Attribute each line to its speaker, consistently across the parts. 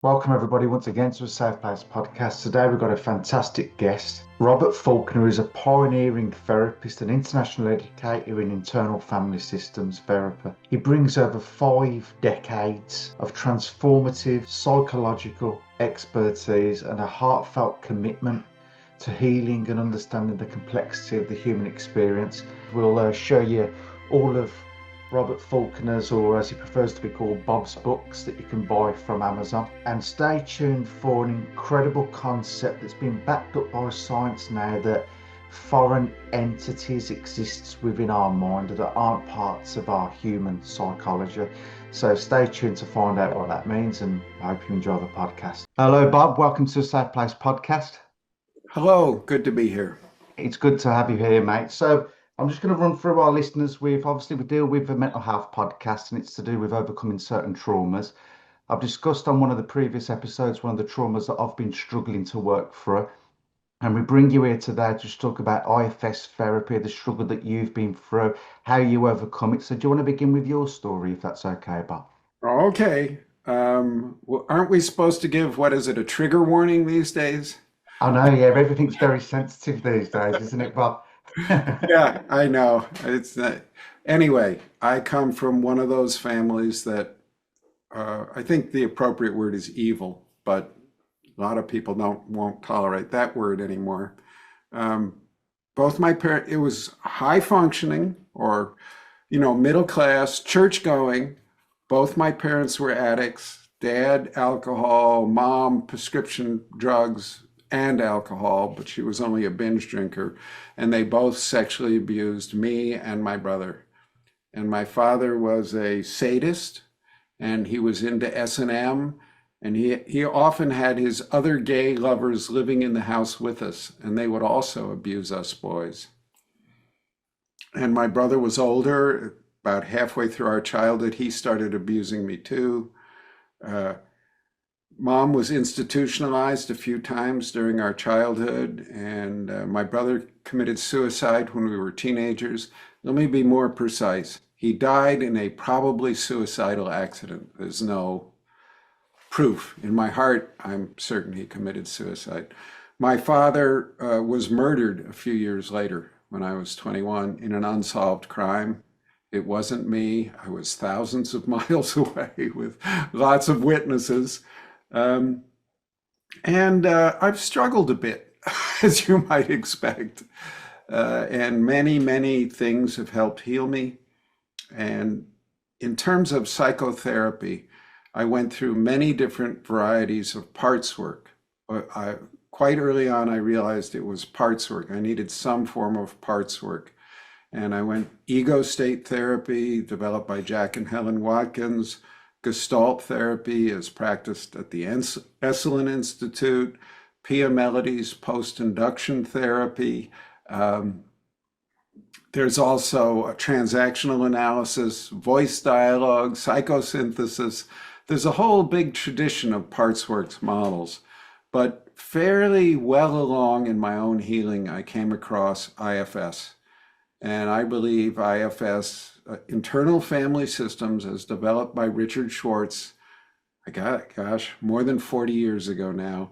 Speaker 1: Welcome everybody once again to a Safe Place podcast. Today we've got a fantastic guest. Robert Falconer is a pioneering therapist and international educator in internal family systems therapy. He brings over 5 decades of transformative psychological expertise and a heartfelt commitment to healing and understanding the complexity of the human experience. We'll show you all of Robert Falconer's, or as he prefers to be called, Bob's books that you can buy from Amazon. And stay tuned for an incredible concept that's been backed up by science now, that foreign entities exist within our mind that aren't parts of our human psychology. So stay tuned to find out what that means, and I hope you enjoy the podcast. Hello, Bob. Welcome to the Safe Place podcast.
Speaker 2: Hello, good to be here.
Speaker 1: It's good to have you here, mate. So I'm just going to run through our listeners. We deal with a mental health podcast, and it's to do with overcoming certain traumas. I've discussed on one of the previous episodes one of the traumas that I've been struggling to work through. And we bring you here today to just talk about IFS therapy, the struggle that you've been through, how you overcome it. So do you want to begin with your story, if that's okay, Bob?
Speaker 2: Okay. Well, aren't we supposed to give, what is it, a trigger warning these days?
Speaker 1: I know, yeah, everything's very sensitive these days, isn't it, Bob?
Speaker 2: Yeah, I know. It's not. Anyway, I come from one of those families that I think the appropriate word is evil, but a lot of people won't tolerate that word anymore. Um, Both my parents, it was high functioning or, middle class, church going. Both my parents were addicts. Dad, alcohol, mom, prescription drugs and alcohol, but she was only a binge drinker. And they both sexually abused me and my brother. And my father was a sadist, and he was into S&M, and he often had his other gay lovers living in the house with us, and they would also abuse us boys. And my brother was older. About halfway through our childhood, he started abusing me too. Uh, Mom was institutionalized a few times during our childhood, and my brother committed suicide when we were teenagers. Let me be more precise. He died in a probably suicidal accident. There's no proof. In my heart, I'm certain he committed suicide. My father was murdered a few years later when I was 21 in an unsolved crime. It wasn't me. I was thousands of miles away with lots of witnesses. Um, and I've struggled a bit, as you might expect. And many things have helped heal me. And in terms of psychotherapy, I went through many different varieties of parts work. Quite early on, I realized it was parts work. I needed some form of parts work. And I went ego state therapy, developed by Jack and Helen Watkins. Gestalt Therapy is practiced at the Esalen Institute. Pia Melody's post-induction therapy. There's also a transactional analysis, voice dialogue, psychosynthesis. There's a whole big tradition of parts works models. But fairly well along in my own healing, I came across IFS. And I believe IFS, internal family systems, as developed by Richard Schwartz, more than 40 years ago now,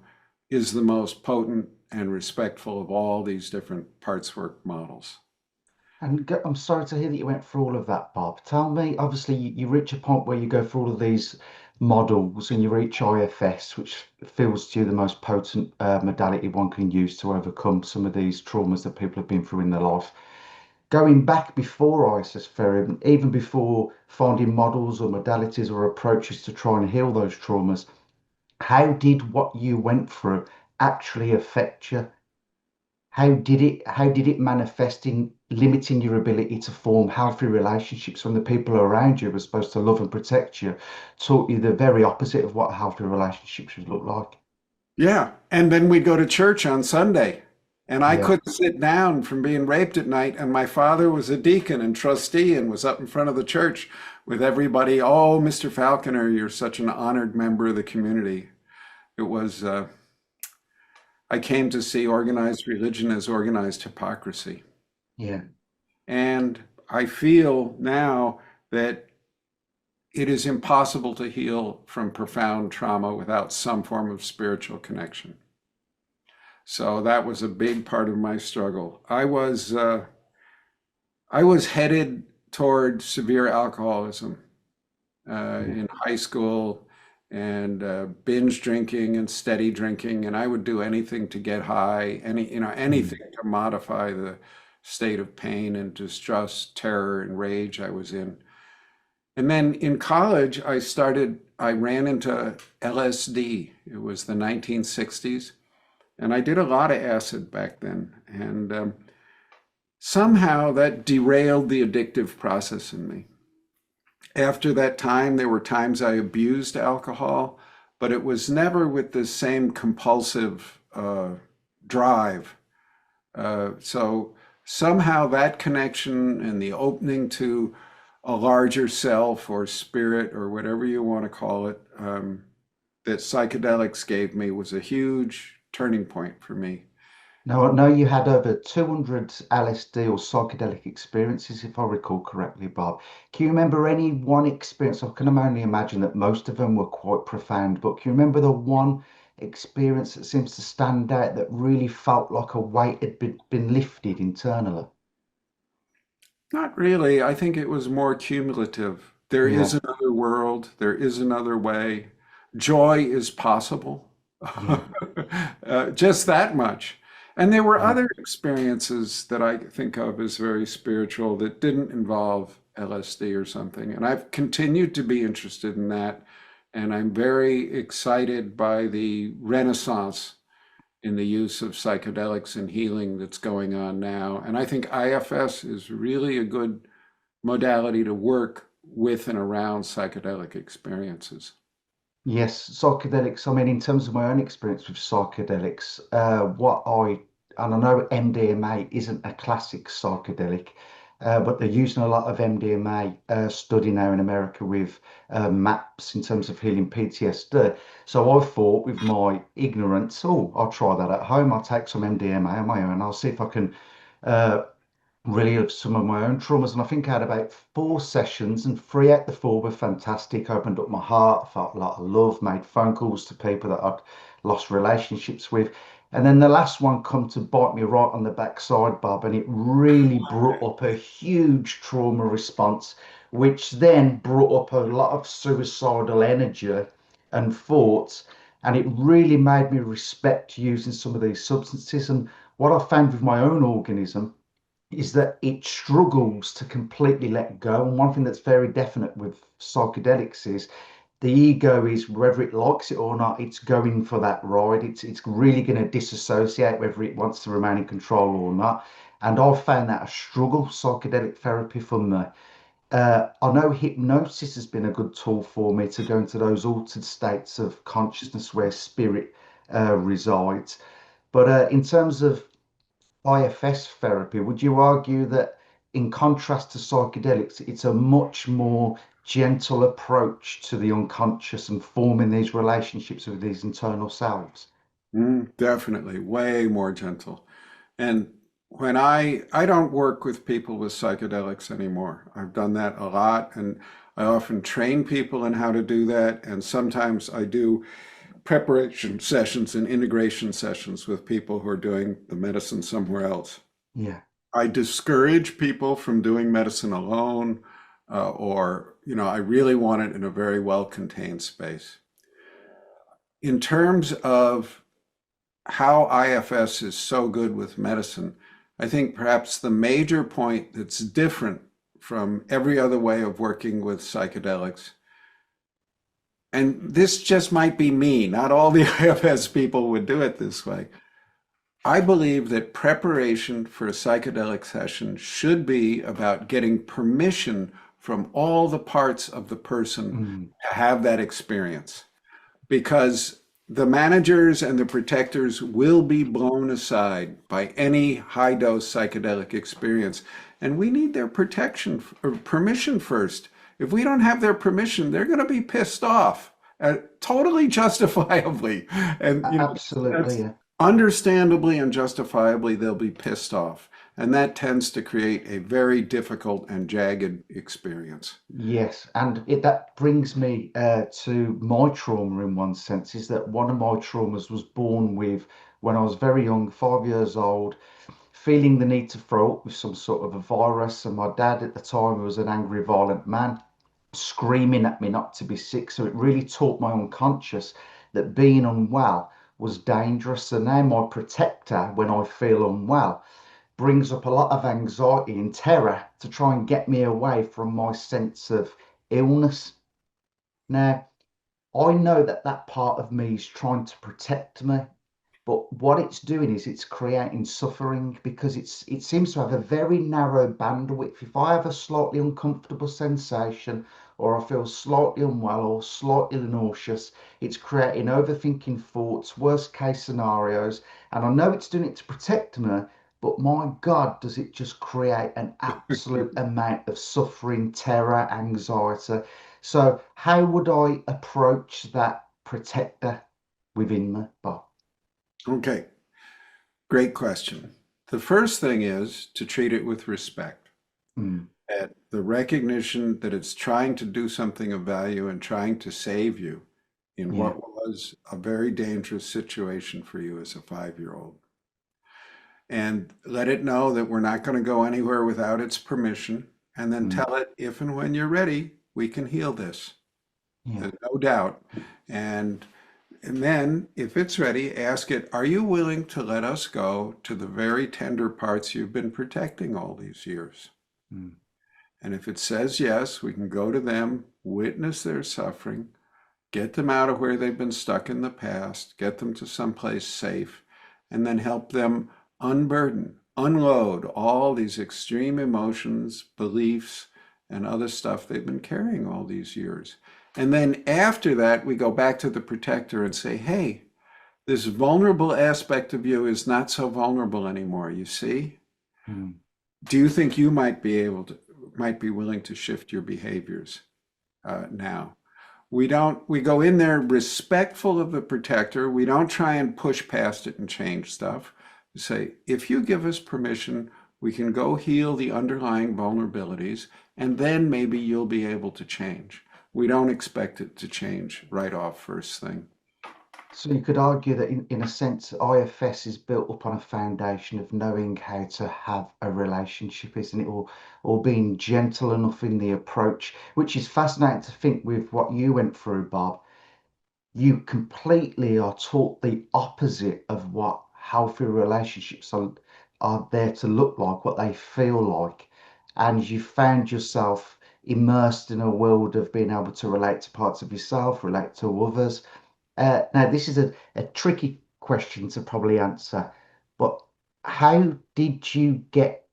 Speaker 2: is the most potent and respectful of all these different parts work models.
Speaker 1: And I'm sorry to hear that you went through all of that, Bob. Tell me, obviously, you reach a point where you go through all of these models and you reach IFS, which feels to you the most potent modality one can use to overcome some of these traumas that people have been through in their life. Going back before ISIS therapy, even before finding models or modalities or approaches to try and heal those traumas, how did what you went through actually affect you? How did it manifest in limiting your ability to form healthy relationships when the people around you were supposed to love and protect you, taught you the very opposite of what healthy relationships should look like?
Speaker 2: Yeah, and then we'd go to church on Sunday, and I
Speaker 1: Yeah.
Speaker 2: couldn't sit down from being raped at night, and my father was a deacon and trustee and was up in front of the church with everybody. Oh, Mr. Falconer, you're such an honored member of the community. It was, I came to see organized religion as organized hypocrisy.
Speaker 1: Yeah.
Speaker 2: And I feel now that it is impossible to heal from profound trauma without some form of spiritual connection. So that was a big part of my struggle. I was headed toward severe alcoholism in high school, and binge drinking and steady drinking, and I would do anything to get high, anything to modify the state of pain and distrust, terror, and rage I was in. And then in college, I ran into LSD. It was the 1960s, and I did a lot of acid back then. And somehow that derailed the addictive process in me. After that time, there were times I abused alcohol, but it was never with the same compulsive drive. So somehow that connection and the opening to a larger self or spirit or whatever you want to call it, that psychedelics gave me was a huge turning point for me.
Speaker 1: Now, I know you had over 200 LSD or psychedelic experiences, if I recall correctly, Bob. Can you remember any one experience? I can only imagine that most of them were quite profound, but can you remember the one experience that seems to stand out that really felt like a weight had been lifted internally?
Speaker 2: Not really. I think it was more cumulative. There is
Speaker 1: Yeah,
Speaker 2: another world, there is another way. Joy is possible.
Speaker 1: yeah,
Speaker 2: Just that much. And there were
Speaker 1: yeah.
Speaker 2: other experiences that I think of as very spiritual that didn't involve LSD or something. And I've continued to be interested in that. And I'm very excited by the renaissance in the use of psychedelics and healing that's going on now. And I think IFS is really a good modality to work with and around psychedelic experiences.
Speaker 1: Yes, psychedelics. I mean, in terms of my own experience with psychedelics, and I know MDMA isn't a classic psychedelic, but they're using a lot of MDMA study now in America with MAPS in terms of healing PTSD. So I thought, with my ignorance, oh, I'll try that at home. I'll take some MDMA on my own. I'll see if I can uh, relieved some of my own traumas. And I think I had about 4 sessions, and 3 out of the 4 were fantastic. Opened up my heart, felt a lot of love, made phone calls to people that I'd lost relationships with. And then the last one come to bite me right on the backside, Bob, and it really brought up a huge trauma response, which then brought up a lot of suicidal energy and thoughts. And it really made me respect using some of these substances. And what I found with my own organism is that it struggles to completely let go. And one thing that's very definite with psychedelics is the ego is, whether it likes it or not, it's going for that ride. It's really going to disassociate whether it wants to remain in control or not. And I've found that a struggle, psychedelic therapy for me. I know hypnosis has been a good tool for me to go into those altered states of consciousness where spirit resides. But in terms of IFS therapy, would you argue that, in contrast to psychedelics, it's a much more gentle approach to the unconscious and forming these relationships with these internal selves?
Speaker 2: Definitely, way more gentle. And when I don't work with people with psychedelics anymore. I've done that a lot, and I often train people in how to do that. And sometimes I do preparation sessions and integration sessions with people who are doing the medicine somewhere else.
Speaker 1: Yeah,
Speaker 2: I discourage people from doing medicine alone, or I really want it in a very well-contained space. In terms of how IFS is so good with medicine, I think perhaps the major point that's different from every other way of working with psychedelics, and this just might be me, not all the IFS people would do it this way. I believe that preparation for a psychedelic session should be about getting permission from all the parts of the person
Speaker 1: mm,
Speaker 2: to have that experience, because the managers and the protectors will be blown aside by any high dose psychedelic experience. And we need their protection or permission first. If we don't have their permission, they're going to be pissed off, totally justifiably. And that's
Speaker 1: absolutely. Yeah.
Speaker 2: understandably and justifiably, they'll be pissed off. And that tends to create a very difficult and jagged experience.
Speaker 1: Yes, and that brings me to my trauma in one sense, is that one of my traumas was born with when I was very young, 5 years old, feeling the need to throw up with some sort of a virus. And my dad at the time was an angry, violent man, screaming at me not to be sick. So it really taught my unconscious that being unwell was dangerous. And now my protector, when I feel unwell, brings up a lot of anxiety and terror to try and get me away from my sense of illness. Now, I know that that part of me is trying to protect me, but what it's doing is it's creating suffering, because it seems to have a very narrow bandwidth. If I have a slightly uncomfortable sensation, or I feel slightly unwell or slightly nauseous, it's creating overthinking thoughts, worst case scenarios. And I know it's doing it to protect me, but my God, does it just create an absolute amount of suffering, terror, anxiety. So how would I approach that protector within me, Bob?
Speaker 2: Okay, great question. The first thing is to treat it with respect.
Speaker 1: Mm,
Speaker 2: At the recognition that it's trying to do something of value and trying to save you in
Speaker 1: yeah.
Speaker 2: what was a very dangerous situation for you as a 5-year-old. And let it know that we're not going to go anywhere without its permission. And then
Speaker 1: Mm,
Speaker 2: tell it, if and when you're ready, we can heal this.
Speaker 1: yeah.
Speaker 2: There's no doubt. And and then, if it's ready, ask it, are you willing to let us go to the very tender parts you've been protecting all these years?
Speaker 1: Mm,
Speaker 2: And if it says yes, we can go to them, witness their suffering, get them out of where they've been stuck in the past, get them to someplace safe, and then help them unburden, unload all these extreme emotions, beliefs, and other stuff they've been carrying all these years. And then after that, we go back to the protector and say, hey, this vulnerable aspect of you is not so vulnerable anymore, you see?
Speaker 1: mm,
Speaker 2: Do you think you might be willing to shift your behaviors now? We go in there respectful of the protector. We don't try and push past it and change stuff. We say, if you give us permission, we can go heal the underlying vulnerabilities, and then maybe you'll be able to change. We don't expect it to change right off first thing.
Speaker 1: So you could argue that in a sense, IFS is built upon a foundation of knowing how to have a relationship, isn't it? Or being gentle enough in the approach, which is fascinating to think with what you went through, Bob. You completely are taught the opposite of what healthy relationships are there to look like, what they feel like. And you found yourself immersed in a world of being able to relate to parts of yourself, relate to others. Now, this is a tricky question to probably answer, but how did you get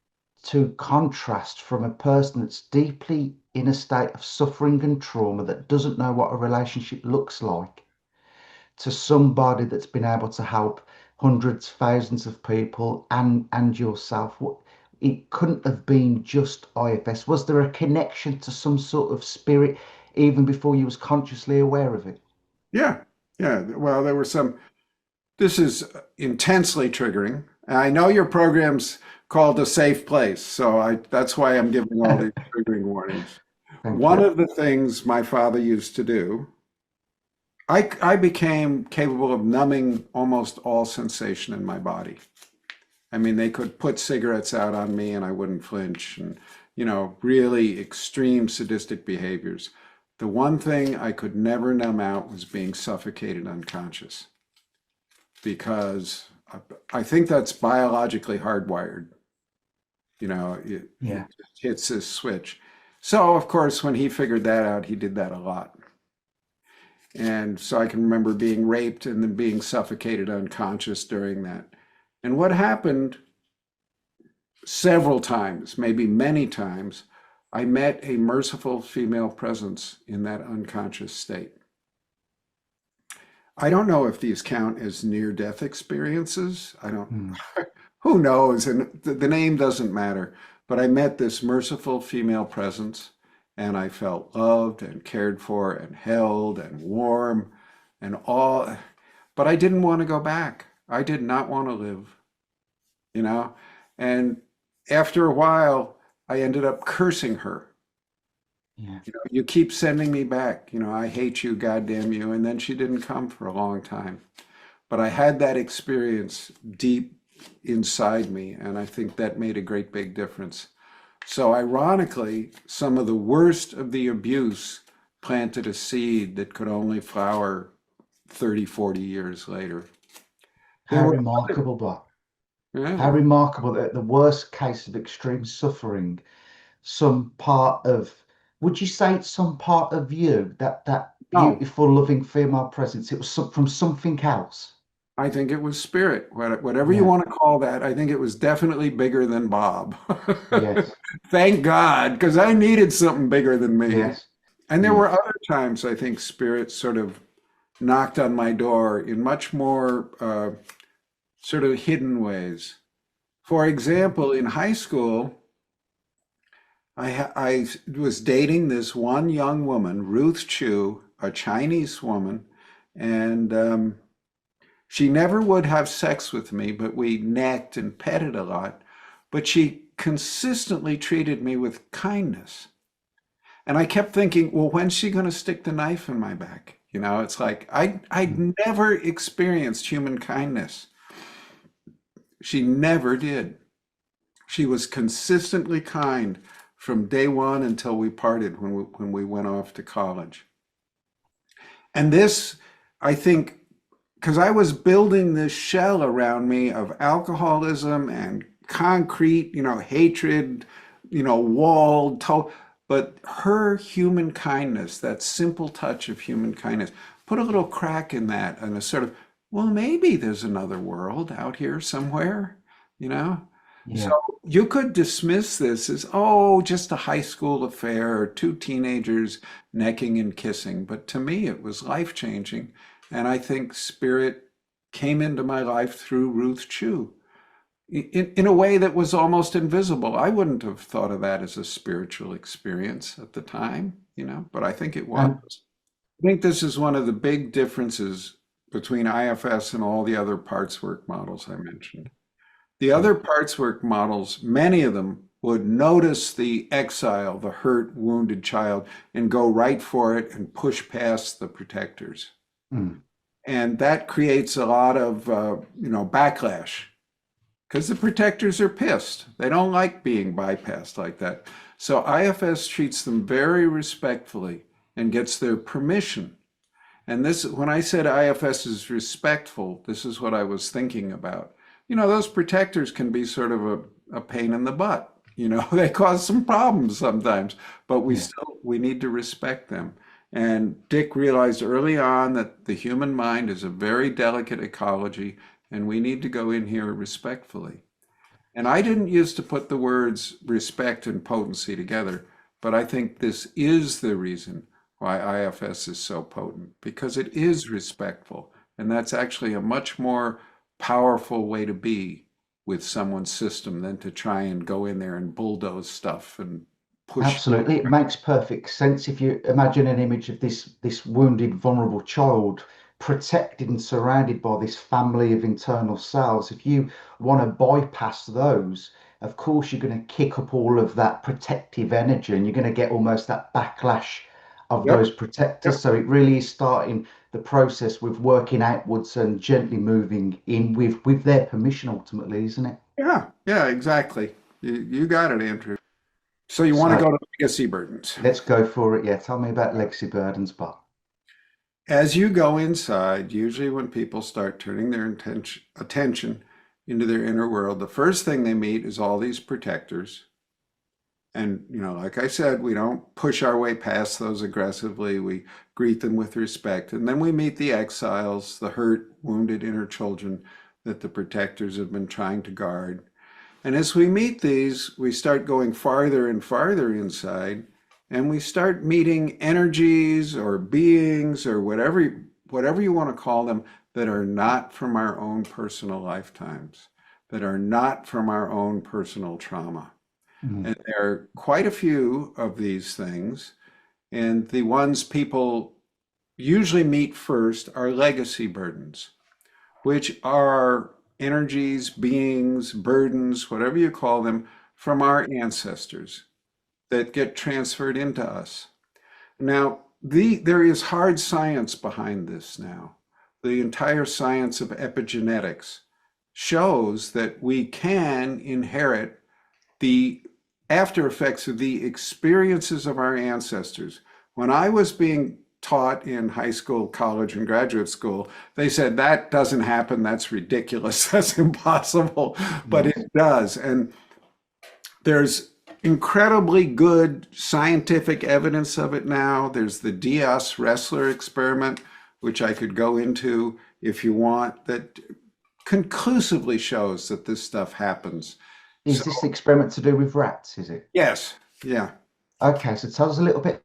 Speaker 1: to contrast from a person that's deeply in a state of suffering and trauma that doesn't know what a relationship looks like, to somebody that's been able to help hundreds, thousands of people and yourself? What, it couldn't have been just IFS. Was there a connection to some sort of spirit even before you was consciously aware of it?
Speaker 2: Yeah, yeah. Well, there were some. This is intensely triggering. I know your program's called a safe place, so that's why I'm giving all these triggering warnings.
Speaker 1: Thank
Speaker 2: One
Speaker 1: you.
Speaker 2: of the things my father used to do, I became capable of numbing almost all sensation in my body. I mean, they could put cigarettes out on me and I wouldn't flinch, and, really extreme sadistic behaviors. The one thing I could never numb out was being suffocated unconscious, because I think that's biologically hardwired. It
Speaker 1: Yeah.
Speaker 2: just hits this switch. So, of course, when he figured that out, he did that a lot. And so I can remember being raped and then being suffocated unconscious during that. And what happened several times, maybe many times, I met a merciful female presence in that unconscious state. I don't know if these count as near-death experiences. I don't,
Speaker 1: Mm.
Speaker 2: who knows? And the name doesn't matter. But I met this merciful female presence, and I felt loved and cared for and held and warm and all. But I didn't want to go back. I did not want to live, you know? And after a while, I ended up cursing her.
Speaker 1: Yeah.
Speaker 2: You keep sending me back. I hate you, goddamn you. And then she didn't come for a long time. But I had that experience deep inside me, and I think that made a great big difference. So ironically, some of the worst of the abuse planted a seed that could only flower 30, 40 years later. There
Speaker 1: How
Speaker 2: were
Speaker 1: remarkable, Bob. How
Speaker 2: yeah.
Speaker 1: remarkable that the worst case of extreme suffering, some part of, would you say it's some part of you, that
Speaker 2: No,
Speaker 1: beautiful, loving female presence, it was from something else?
Speaker 2: I think it was spirit, whatever you
Speaker 1: Yeah.
Speaker 2: want to call that. I think it was definitely bigger than Bob.
Speaker 1: Yes.
Speaker 2: Thank God, because I needed something bigger than me.
Speaker 1: Yes.
Speaker 2: And there
Speaker 1: Yeah.
Speaker 2: were other times I think spirit sort of knocked on my door in much more sort of hidden ways. For example, in high school, I was dating this one young woman, Ruth Chu, a Chinese woman, and she never would have sex with me, but we necked and petted a lot. But she consistently treated me with kindness. And I kept thinking, well, when's she going to stick the knife in my back? It's like I'd
Speaker 1: Mm.
Speaker 2: never experienced human kindness. She never did. She was consistently kind from day one until we parted when we went off to college. And this, I think, because I was building this shell around me of alcoholism and concrete, hatred, walled, but her human kindness, that simple touch of human kindness, put a little crack in that and a sort of, well, maybe there's another world out here somewhere, you know? So
Speaker 1: Yeah.
Speaker 2: you could dismiss this as, oh, just a high school affair or two teenagers necking and kissing. But to me, it was life-changing. And I think spirit came into my life through Ruth Chu in a way that was almost invisible. I wouldn't have thought of that as a spiritual experience at the time, but I think it was.
Speaker 1: And
Speaker 2: I think this is one of the big differences between IFS and all the other parts work models I mentioned. The
Speaker 1: yeah,
Speaker 2: other parts work models, many of them would notice the exile, the hurt, wounded child, and go right for it and push past the protectors.
Speaker 1: mm,
Speaker 2: And that creates a lot of, backlash because the protectors are pissed. They don't like being bypassed like that. So IFS treats them very respectfully and gets their permission. And this, when I said IFS is respectful, this is what I was thinking about. Those protectors can be sort of a pain in the butt. They cause some problems sometimes, but
Speaker 1: yeah.
Speaker 2: we need to respect them. And Dick realized early on that the human mind is a very delicate ecology, and we need to go in here respectfully. And I didn't used to put the words respect and potency together, but I think this is the reason why IFS is so potent, because it is respectful. And that's actually a much more powerful way to be with someone's system than to try and go in there and bulldoze stuff and push.
Speaker 1: Absolutely, it makes perfect sense. If you imagine an image of this wounded, vulnerable child protected and surrounded by this family of internal cells, if you want to bypass those, of course you're going to kick up all of that protective energy, and you're going to get almost that backlash of
Speaker 2: Yep,
Speaker 1: those protectors.
Speaker 2: yep.
Speaker 1: So it really is starting the process with working outwards and gently moving in with their permission, ultimately, isn't it?
Speaker 2: Yeah, yeah, exactly. You got it, Andrew. So you want to
Speaker 1: So
Speaker 2: go to legacy burdens.
Speaker 1: let's go for it. Yeah, tell me about legacy burdens, Bob.
Speaker 2: As you go inside, usually when people start turning their attention into their inner world, the first thing they meet is all these protectors. And, like I said, we don't push our way past those aggressively. We greet them with respect. And then we meet the exiles, the hurt, wounded inner children that the protectors have been trying to guard. And as we meet these, we start going farther and farther inside, and we start meeting energies or beings or whatever you want to call them that are not from our own personal lifetimes, that are not from our own personal trauma.
Speaker 1: Mm.
Speaker 2: And there are quite a few of these things. And the ones people usually meet first are legacy burdens, which are energies, beings, burdens, whatever you call them, from our ancestors that get transferred into us. Now, there is hard science behind this now. The entire science of epigenetics shows that we can inherit the after effects of the experiences of our ancestors. When I was being taught in high school, college, and graduate school, they said that doesn't happen, that's ridiculous, that's impossible, but it does. And there's incredibly good scientific evidence of it now. There's the Diaz wrestler experiment, which I could go into if you want, that conclusively shows that this stuff happens.
Speaker 1: Is this experiment to do with rats, is it?
Speaker 2: Yes, yeah.
Speaker 1: Okay, so tell us a little bit.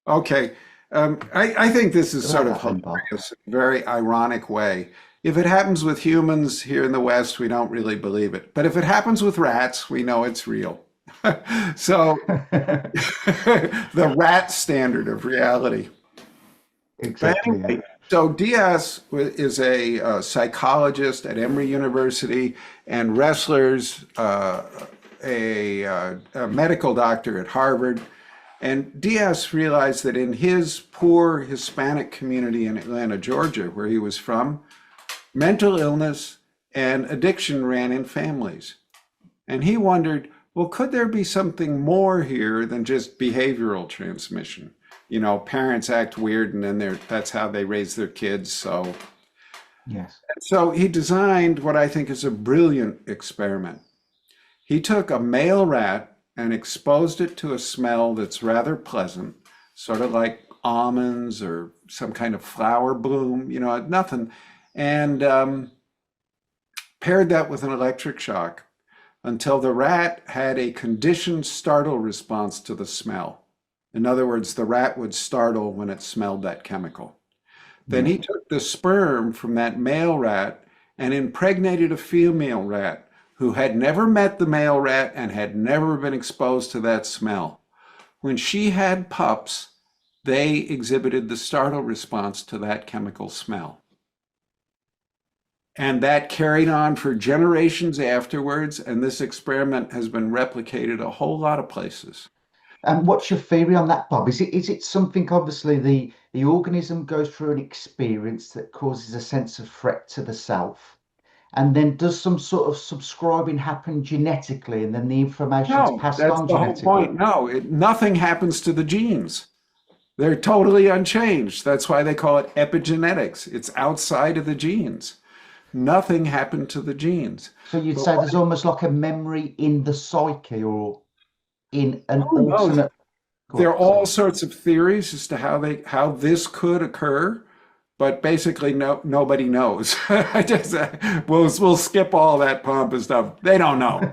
Speaker 2: Okay. I think this is sort of
Speaker 1: about that, Bob.
Speaker 2: hilarious, in a very ironic way. If it happens with humans here in the West, we don't really believe it. But if it happens with rats, we know it's real. So the rat standard of reality.
Speaker 1: Exactly.
Speaker 2: But anyway, so Diaz is a psychologist at Emory University and wrestlers, a medical doctor at Harvard. And Diaz realized that in his poor Hispanic community in Atlanta, Georgia, where he was from, mental illness and addiction ran in families. And he wondered, well, could there be something more here than just behavioral transmission? You know, parents act weird and then that's how they raise their kids. So,
Speaker 1: yes.
Speaker 2: So he designed what I think is a brilliant experiment. He took a male rat and exposed it to a smell that's rather pleasant, sort of like almonds or some kind of flower bloom, you know, nothing, and paired that with an electric shock until the rat had a conditioned startle response to the smell. In other words, the rat would startle when it smelled that chemical. Then he took the sperm from that male rat and impregnated a female rat who had never met the male rat and had never been exposed to that smell. When she had pups, they exhibited the startle response to that chemical smell. And that carried on for generations afterwards, and this experiment has been replicated a whole lot of places.
Speaker 1: And what's your theory on that, Bob? Is it something, obviously, the organism goes through an experience that causes a sense of threat to the self, and then does some sort of subscribing happen genetically, and then the information's passed
Speaker 2: that's
Speaker 1: on
Speaker 2: the whole
Speaker 1: genetically?
Speaker 2: point. No, nothing happens to the genes. They're totally unchanged. That's why they call it epigenetics. It's outside of the genes. Nothing happened to the genes.
Speaker 1: So you'd say there's almost like a memory in the psyche or in an alternate.
Speaker 2: There are all sorts of theories as to how this could occur, but basically nobody knows. We'll skip all that pomp and stuff. They don't know,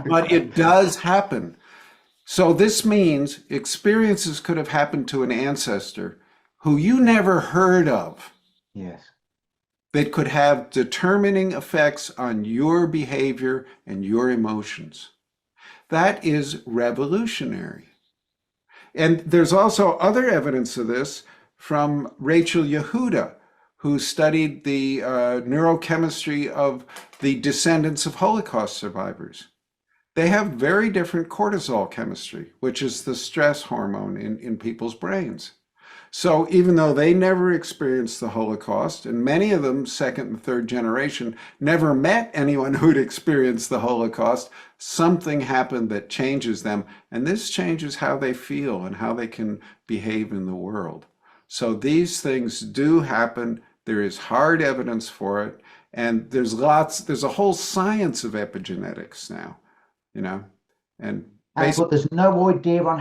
Speaker 2: but it does happen. So this means experiences could have happened to an ancestor who you never heard of.
Speaker 1: Yes.
Speaker 2: That could have determining effects on your behavior and your emotions. That is revolutionary. And there's also other evidence of this from Rachel Yehuda, who studied the neurochemistry of the descendants of Holocaust survivors. They have very different cortisol chemistry, which is the stress hormone in people's brains. So even though they never experienced the Holocaust, and many of them, second and third generation, never met anyone who'd experienced the Holocaust, something happened that changes them. And this changes how they feel and how they can behave in the world. So these things do happen. There is hard evidence for it. And there's a whole science of epigenetics now, you know,
Speaker 1: but there's no idea on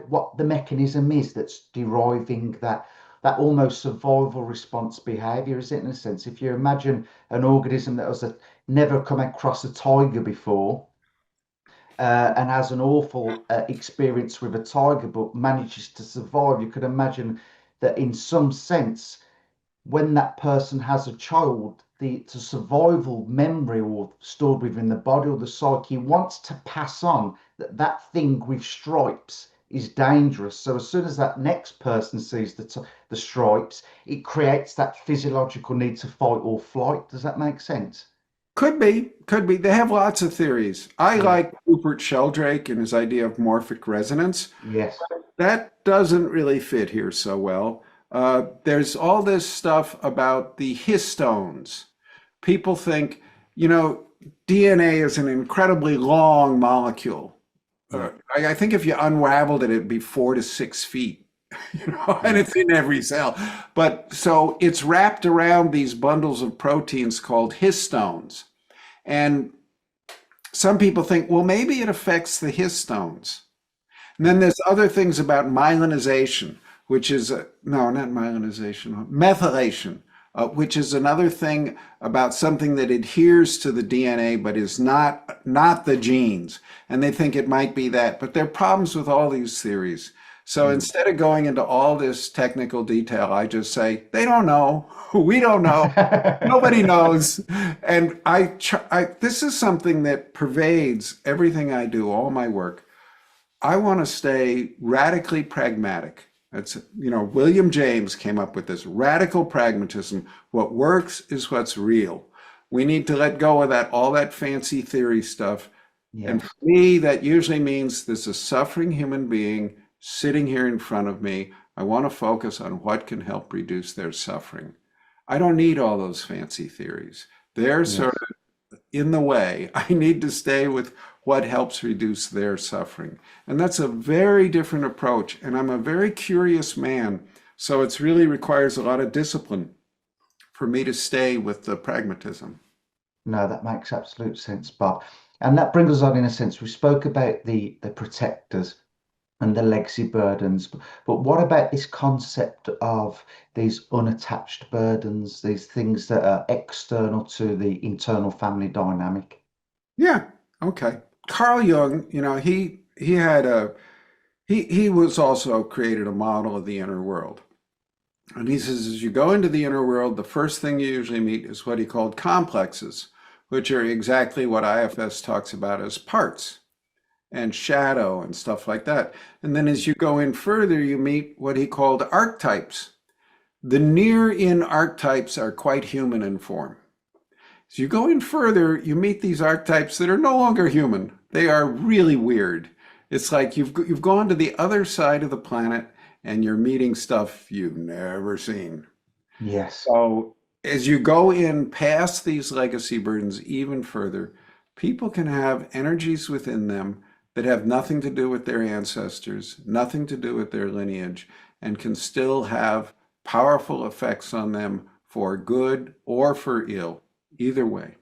Speaker 1: what the mechanism is that's deriving that almost survival response behavior, is it, in a sense? If you imagine an organism that has never come across a tiger before and has an awful experience with a tiger but manages to survive, you could imagine that in some sense, when that person has a child, the survival memory or stored within the body or the psyche wants to pass on that thing with stripes is dangerous. So as soon as that next person sees the stripes, it creates that physiological need to fight or flight. Does that make sense?
Speaker 2: Could be, could be. They have lots of theories. I
Speaker 1: Yeah.
Speaker 2: like Rupert Sheldrake and his idea of morphic resonance.
Speaker 1: Yes.
Speaker 2: That doesn't really fit here so well. There's all this stuff about the histones. People think, you know, DNA is an incredibly long molecule.
Speaker 1: Yeah.
Speaker 2: I think if you unraveled it, it'd be 4 to 6 feet, and
Speaker 1: Yeah.
Speaker 2: it's in every cell. But so it's wrapped around these bundles of proteins called histones. And some people think, well, maybe it affects the histones. And then there's other things about myelinization, which is, no, not myelinization, methylation, which is another thing about something that adheres to the DNA but is not the genes. And they think it might be that. But there are problems with all these theories. So
Speaker 1: Mm.
Speaker 2: instead of going into all this technical detail, I just say, they don't know. We don't know. Nobody knows. And this is something that pervades everything I do, all my work. I want to stay radically pragmatic. That's, William James came up with this radical pragmatism. What works is what's real. We need to let go of all that fancy theory stuff. And
Speaker 1: Yes.
Speaker 2: for me, that usually means there's a suffering human being sitting here in front of me. I want to focus on what can help reduce their suffering. I don't need all those fancy theories. They're
Speaker 1: Yes.
Speaker 2: sort of in the way. I need to stay with what helps reduce their suffering. And that's a very different approach. And I'm a very curious man. So it really requires a lot of discipline for me to stay with the pragmatism.
Speaker 1: No, that makes absolute sense, Bob. And that brings us on, in a sense, we spoke about the protectors and the legacy burdens, but what about this concept of these unattached burdens, these things that are external to the internal family dynamic?
Speaker 2: Yeah. Okay. Carl Jung, he had he was also created a model of the inner world. And he says, as you go into the inner world, the first thing you usually meet is what he called complexes, which are exactly what IFS talks about as parts and shadow and stuff like that. And then as you go in further, you meet what he called archetypes. The near-in archetypes are quite human in form. As you go in further, you meet these archetypes that are no longer human. They are really weird. It's like you've gone to the other side of the planet and you're meeting stuff you've never seen.
Speaker 1: Yes.
Speaker 2: So as you go in past these legacy burdens even further, people can have energies within them that have nothing to do with their ancestors, nothing to do with their lineage, and can still have powerful effects on them for good or for ill, either way.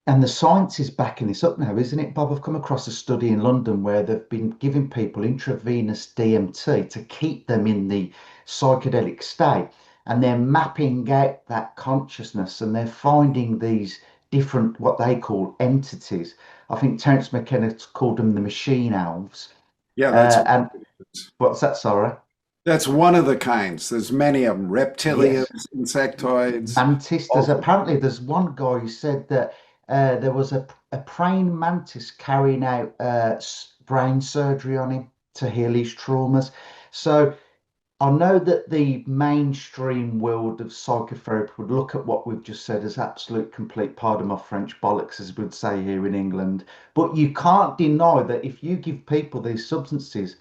Speaker 1: And the science is backing this up now, isn't it, Bob? I've come across a study in London where they've been giving people intravenous DMT to keep them in the psychedelic state. And they're mapping out that consciousness and they're finding these different, what they call entities. I think Terence McKenna called them the machine elves.
Speaker 2: Yeah, that's
Speaker 1: And what's that, sorry?
Speaker 2: that's one of the kinds. There's many of them: reptilians,
Speaker 1: Yes.
Speaker 2: insectoids.
Speaker 1: Mantis. There's one guy who said that there was a praying mantis carrying out brain surgery on him to heal his traumas. So I know that the mainstream world of psychotherapy would look at what we've just said as absolute complete, pardon my French, bollocks, as we'd say here in England. But you can't deny that if you give people these substances,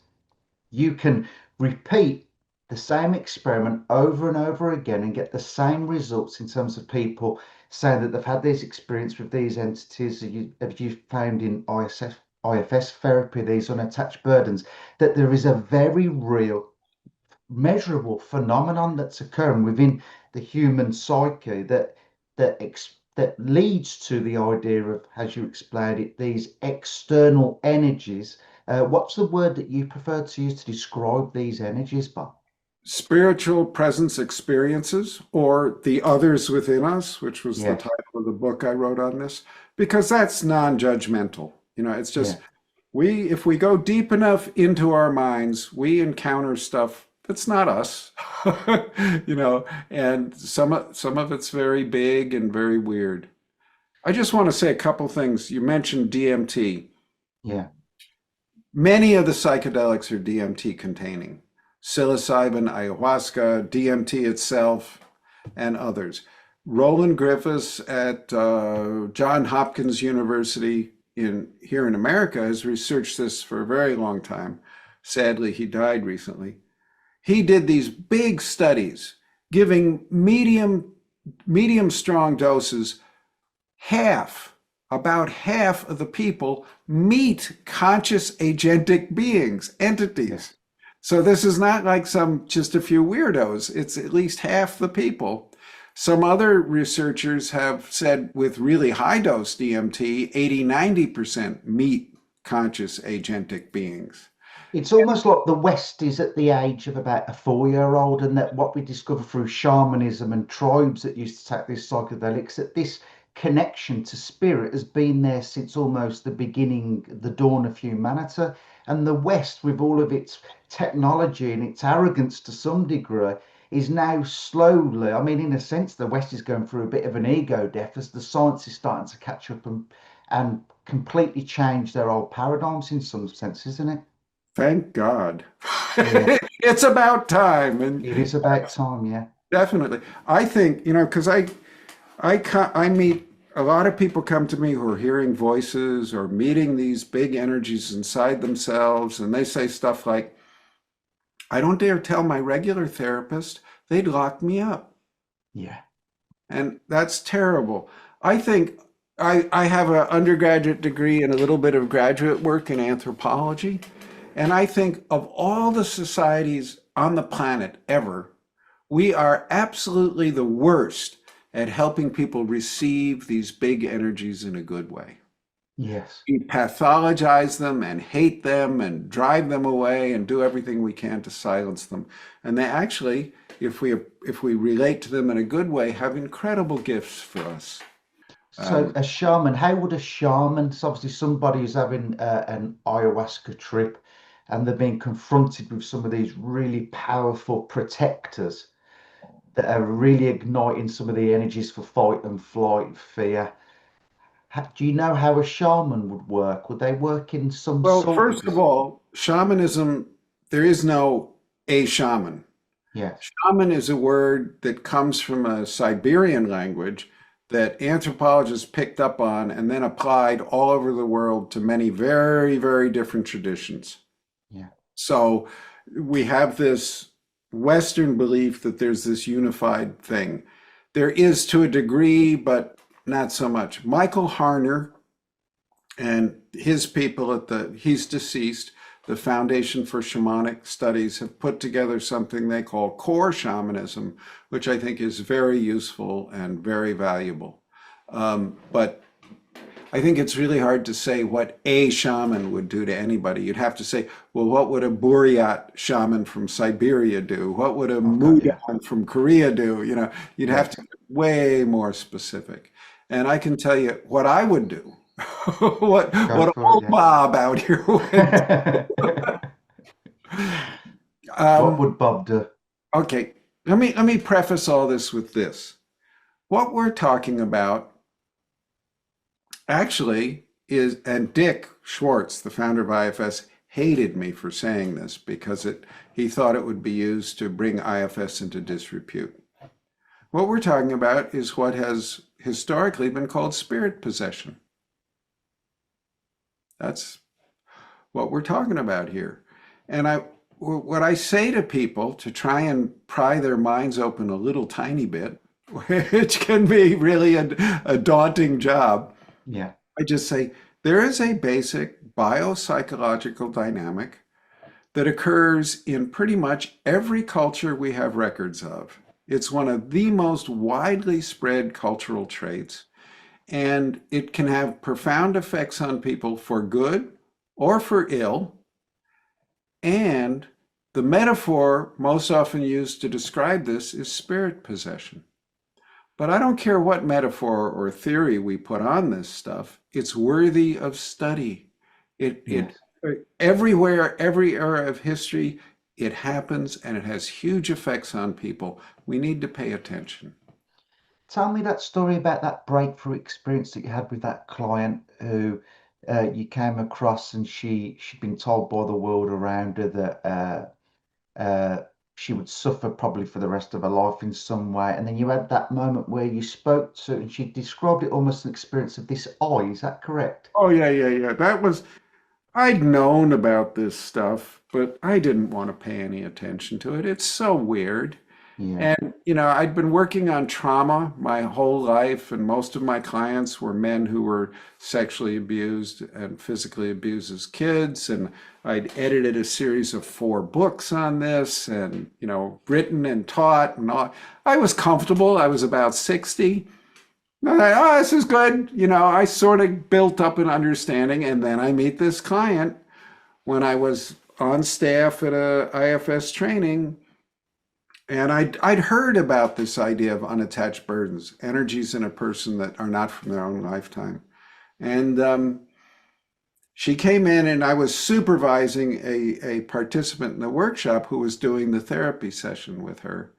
Speaker 1: you can repeat the same experiment over and over again and get the same results in terms of people saying that they've had this experience with these entities that you found in IFS therapy, these unattached burdens, that there is a very real, measurable phenomenon that's occurring within the human psyche that leads to the idea of, as you explained it, these external energies. What's the word that you prefer to use to describe these energies, Bob?
Speaker 2: Spiritual presence experiences, or the others within us, which was the
Speaker 1: Yes.
Speaker 2: title of the book I wrote on this, because that's non-judgmental. It's just
Speaker 1: Yeah.
Speaker 2: if we go deep enough into our minds, we encounter stuff that's not us, and some of it's very big and very weird. I just want to say a couple things. You mentioned DMT.
Speaker 1: Yeah.
Speaker 2: Many of the psychedelics are DMT containing. Psilocybin, ayahuasca, DMT itself, and others. Roland Griffiths at Johns Hopkins University here in America has researched this for a very long time. Sadly, he died recently. He did these big studies giving medium strong doses. About half of the people meet conscious agentic beings, entities. So this is not like just a few weirdos. It's at least half the people. Some other researchers have said with really high dose DMT, 80-90% meet conscious agentic beings.
Speaker 1: It's almost like the West is at the age of about a 4-year-old, and that what we discover through shamanism and tribes that used to take these psychedelics, that this connection to spirit has been there since almost the beginning, the dawn of humanity. And the West, with all of its technology and its arrogance to some degree, is now slowly, I mean, in a sense, the West is going through a bit of an ego death as the science is starting to catch up and completely change their old paradigms in some sense, isn't it?
Speaker 2: Thank God.
Speaker 1: Yeah,
Speaker 2: It's about time. And
Speaker 1: it is about time, yeah.
Speaker 2: definitely. I think, because I meet a lot of people come to me who are hearing voices or meeting these big energies inside themselves, and they say stuff like, I don't dare tell my regular therapist, they'd lock me up.
Speaker 1: Yeah.
Speaker 2: And that's terrible. I think I have an undergraduate degree and a little bit of graduate work in anthropology. And I think of all the societies on the planet ever, we are absolutely the worst at helping people receive these big energies in a good way.
Speaker 1: Yes.
Speaker 2: We pathologize them and hate them and drive them away and do everything we can to silence them. And they actually, if we relate to them in a good way, have incredible gifts for us.
Speaker 1: So a shaman, how would a shaman, so obviously somebody who's having an ayahuasca trip and they're being confronted with some of these really powerful protectors that are really igniting some of the energies for fight and flight, fear. Do you know how a shaman would work? Would they work in some
Speaker 2: Well,
Speaker 1: sort of
Speaker 2: first of all, shamanism, there is no a shaman.
Speaker 1: yes,
Speaker 2: Shaman is a word that comes from a Siberian language that anthropologists picked up on and then applied all over the world to many very, very different traditions.
Speaker 1: yeah,
Speaker 2: So we have this Western belief that there's this unified thing. There is to a degree, but not so much. Michael Harner and his people he's deceased, the Foundation for Shamanic Studies have put together something they call core shamanism, which I think is very useful and very valuable. But I think it's really hard to say what a shaman would do to anybody. You'd have to say, well, what would a Buryat shaman from Siberia do? What would a
Speaker 1: okay, yeah,
Speaker 2: Mudan from Korea do? You'd have
Speaker 1: yeah.
Speaker 2: to get way more specific. And I can tell you what I would do. what
Speaker 1: Go
Speaker 2: what
Speaker 1: for it,
Speaker 2: old
Speaker 1: yeah.
Speaker 2: Bob out here would.
Speaker 1: What
Speaker 2: Um,
Speaker 1: would Bob do?
Speaker 2: okay, let me preface all this with this. What we're talking about actually is, and Dick Schwartz, the founder of IFS, hated me for saying this because he thought it would be used to bring IFS into disrepute. What we're talking about is what has historically been called spirit possession. That's what we're talking about here. And what I say to people to try and pry their minds open a little tiny bit, which can be really a daunting job,
Speaker 1: Yeah,
Speaker 2: I just say there is a basic biopsychological dynamic that occurs in pretty much every culture we have records of. It's one of the most widely spread cultural traits, and it can have profound effects on people for good or for ill. And the metaphor most often used to describe this is spirit possession. But I don't care what metaphor or theory we put on this stuff, it's worthy of study. It
Speaker 1: yes.
Speaker 2: everywhere, every era of history, it happens and it has huge effects on people. We need to pay attention.
Speaker 1: Tell me that story about that breakthrough experience that you had with that client who you came across, and she'd been told by the world around her that she would suffer probably for the rest of her life in some way. And then you had that moment where you spoke to, and she described it almost an experience of this eye. Is that correct?
Speaker 2: Oh, yeah, yeah, yeah. I'd known about this stuff, but I didn't want to pay any attention to it. It's so weird.
Speaker 1: Yeah.
Speaker 2: And, I'd been working on trauma my whole life, and most of my clients were men who were sexually abused and physically abused as kids. And I'd edited a series of 4 books on this and, written and taught and all. I was comfortable. I was about 60. And I, oh, this is good. I sort of built up an understanding. And then I meet this client when I was on staff at a IFS training. And I'd heard about this idea of unattached burdens, energies in a person that are not from their own lifetime. And she came in, and I was supervising a participant in the workshop who was doing the therapy session with her.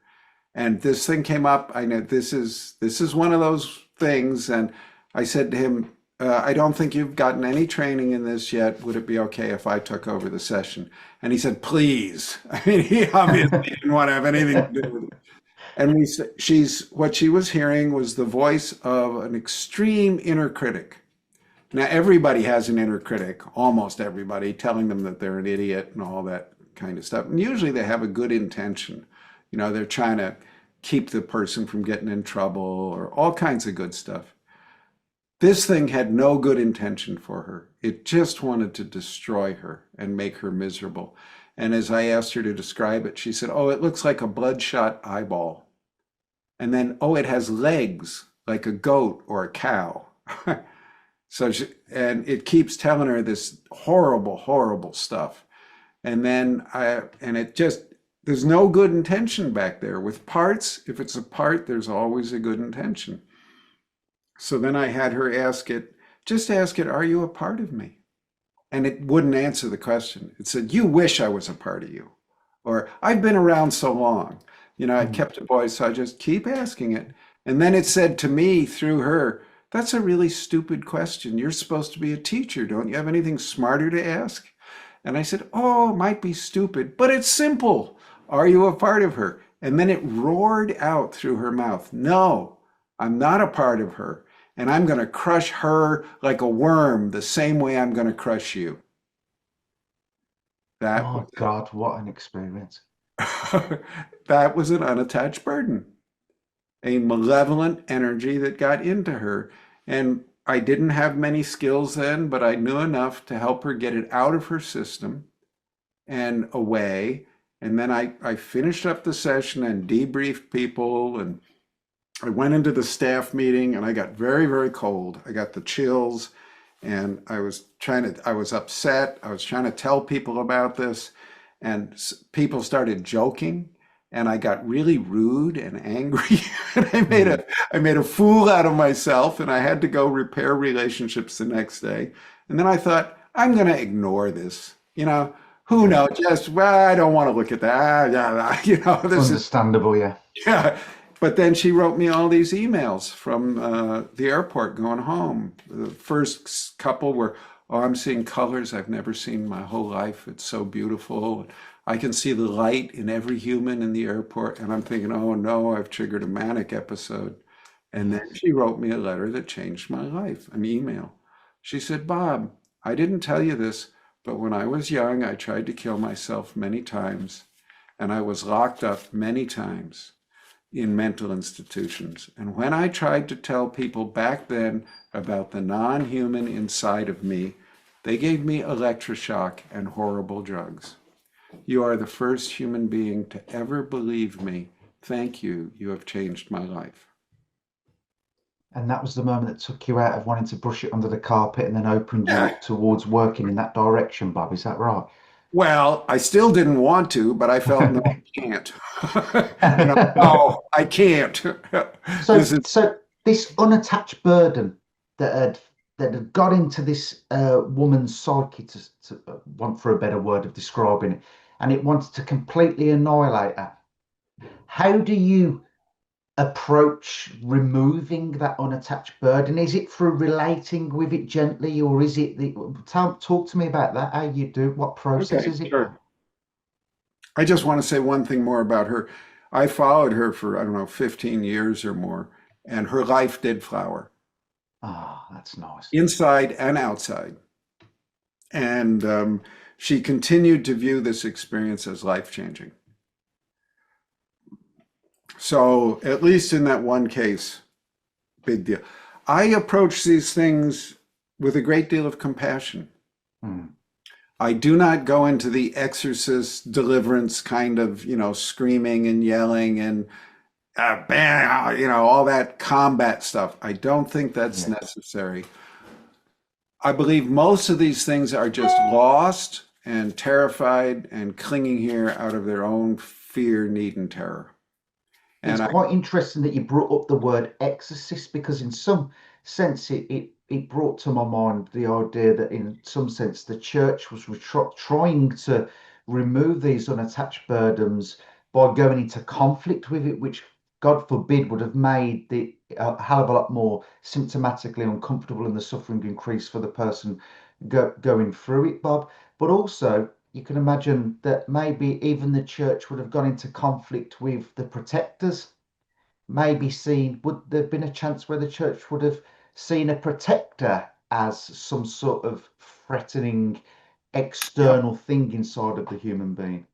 Speaker 2: And this thing came up. I know this is one of those things. And I said to him, I don't think you've gotten any training in this yet. Would it be okay if I took over the session? And he said, please. I mean, he obviously didn't want to have anything to do with it. And what she was hearing was the voice of an extreme inner critic. Now, everybody has an inner critic, almost everybody, telling them that they're an idiot and all that kind of stuff. And usually they have a good intention. They're trying to keep the person from getting in trouble or all kinds of good stuff. This thing had no good intention for her. It just wanted to destroy her and make her miserable. And as I asked her to describe it, she said, oh, it looks like a bloodshot eyeball. And then, oh, it has legs like a goat or a cow. And it keeps telling her this horrible, horrible stuff. And then there's no good intention back there. With parts, if it's a part, there's always a good intention. So then I had her ask it, are you a part of me? And it wouldn't answer the question. It said, you wish I was a part of you. Or I've been around so long. I kept it voice, so I just keep asking it. And then it said to me through her, that's a really stupid question. You're supposed to be a teacher. Don't you have anything smarter to ask? And I said, oh, it might be stupid, but it's simple. Are you a part of her? And then it roared out through her mouth, no, I'm not a part of her. And I'm going to crush her like a worm the same way I'm going to crush you.
Speaker 1: Oh God, what an experience.
Speaker 2: That was an unattached burden, a malevolent energy that got into her. And I didn't have many skills then, but I knew enough to help her get it out of her system and away. And then I finished up the session and debriefed people, and I went into the staff meeting and I got very, very cold. I got the chills, and I was upset. I was trying to tell people about this, and people started joking, and I got really rude and angry. And I made a fool out of myself, and I had to go repair relationships the next day. And then I thought, I'm going to ignore this. Who knows? I don't want to look at that. This
Speaker 1: Understandable, yeah.
Speaker 2: Yeah. But then she wrote me all these emails from the airport going home. The first couple were, oh, I'm seeing colors I've never seen in my whole life. It's so beautiful. I can see the light in every human in the airport. And I'm thinking, oh no, I've triggered a manic episode. And then she wrote me a letter that changed my life, an email. She said, Bob, I didn't tell you this, but when I was young, I tried to kill myself many times. And I was locked up many times in mental institutions. And when I tried to tell people back then about the non-human inside of me, they gave me electroshock and horrible drugs. You are the first human being to ever believe me. Thank you. You have changed my life.
Speaker 1: And that was the moment that took you out of wanting to brush it under the carpet and then opened you up towards working in that direction, Bob. Is that right?
Speaker 2: Well, I still didn't want to, but I felt, no, I can't. No, I can't.
Speaker 1: So this unattached burden that had got into this woman's psyche, to want for a better word of describing it, and it wanted to completely annihilate her. How do you approach removing that unattached burden? Is it through relating with it gently, or is it talk to me about that? How you do, what process is it?
Speaker 2: Sure. I just want to say one thing more about her. I followed her for, I don't know, 15 years or more, and her life did flower,
Speaker 1: Ah, that's nice.
Speaker 2: inside and outside. And she continued to view this experience as life-changing. So, at least in that one case, big deal. I approach these things with a great deal of compassion.
Speaker 1: Mm.
Speaker 2: I do not go into the exorcist deliverance kind of, screaming and yelling and bam, all that combat stuff. I don't think that's
Speaker 1: Yeah.
Speaker 2: necessary. I believe most of these things are just lost and terrified and clinging here out of their own fear, need, and terror.
Speaker 1: It's
Speaker 2: And I,
Speaker 1: quite interesting that you brought up the word exorcist, because in some sense it brought to my mind the idea that in some sense the church was trying to remove these unattached burdens by going into conflict with it, which God forbid would have made the a hell of a lot more symptomatically uncomfortable and the suffering increased for the person going through it, Bob. But also you can imagine that maybe even the church would have gone into conflict with the protectors. Maybe seen, would there have been a chance where the church would have seen a protector as some sort of threatening
Speaker 2: yeah,
Speaker 1: external thing inside of the human being?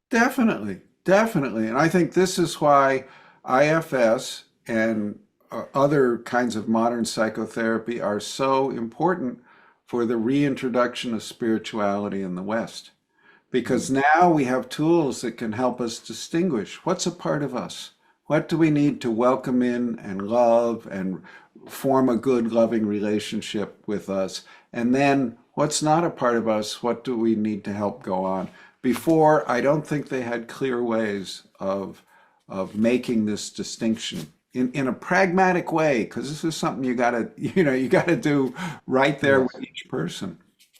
Speaker 2: definitely, definitely. And I think this is why IFS and other kinds of modern psychotherapy are so important for the reintroduction of spirituality in the West. Because
Speaker 1: Mm.
Speaker 2: now we have tools that can help us distinguish what's a part of us. What do we need to welcome in and love and form a good, loving relationship with us? And then what's not a part of us? What do we need to help go on? Before, I don't think they had clear ways of making this distinction in a pragmatic way, because this is something you gotta, you gotta do right there with
Speaker 1: Yes.
Speaker 2: each person.